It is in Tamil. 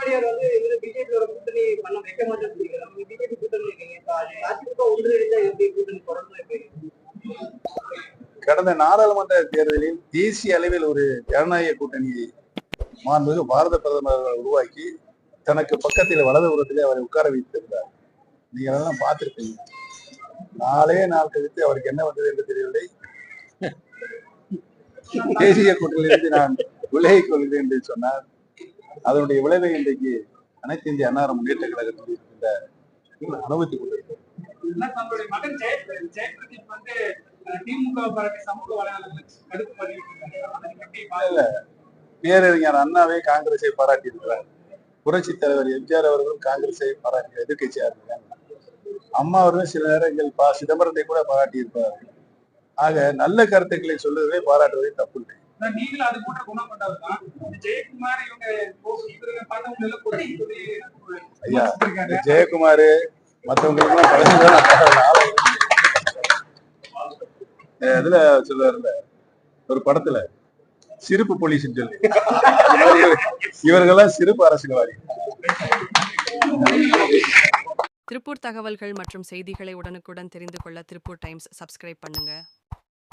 எடப்பாடியார் வந்து இவரு பிஜேபியோட கூட்டணி பண்ண வைக்க மாட்டேன்னு சொல்லிக்கிறாங்க. நீங்க பிஜேபி கூட்டணி இருக்கீங்க. இப்ப அதிமுக ஒன்றிணைந்தா எப்படி கூட்டணி தொடர்ந்து எப்படி? கடந்த நாடாளுமன்ற தேர்தலில் தேசிய அளவில் ஒரு ஜனநாயக கூட்டணியை மாண்புமிகு பாரத பிரதமர் அவர்கள் உருவாக்கி தனக்கு பக்கத்தில் வலதுபுறத்திலே அவரை உட்கார வைத்திருந்தார். நீங்க அதெல்லாம் பார்த்திருப்பீங்க. நாள் கழித்து அவருக்கு என்ன வந்தது என்று தெரியவில்லை. தேசிய கூட்டணியிலிருந்து நான் விலகிக் கொள்கிறேன் என்று சொன்னார். அதனுடைய விளைவை இன்றைக்கு அனைத்து இந்திய அன்னார முன்னேற்ற கழகத்தில் இருக்கின்ற அனுபவித்துக் கொண்டிருக்கிறது. பேரறிஞர் அண்ணாவை காங்கிரஸை பாராட்டி இருக்கிறார். புரட்சி தலைவர் எம்ஜிஆர் அவர்களும் காங்கிரஸை பாராட்டி எதிர்கட்சியா இருக்கிறார். அம்மா அவர்களும் சில நேரங்கள் சிதம்பரத்தை கூட பாராட்டி இருப்பார்கள். ஆக நல்ல கருத்துக்களை சொல்லுவதை பாராட்டுவதை தப்பு இல்லை. ஐயா ஜெயக்குமார் மற்றவங்களுக்கு இதுல சொல்லுவார்ல ஒரு படத்துல சிரிப்பு போலீஸ் சொல்லி இவர்கள்லாம் சிரிப்பு அரசியல்வாதி. திருப்பூர் தகவல்கள் மற்றும் செய்திகளை உடனுக்குடன் தெரிந்து கொள்ள திருப்பூர் டைம்ஸ் சப்ஸ்கிரைப் பண்ணுங்க.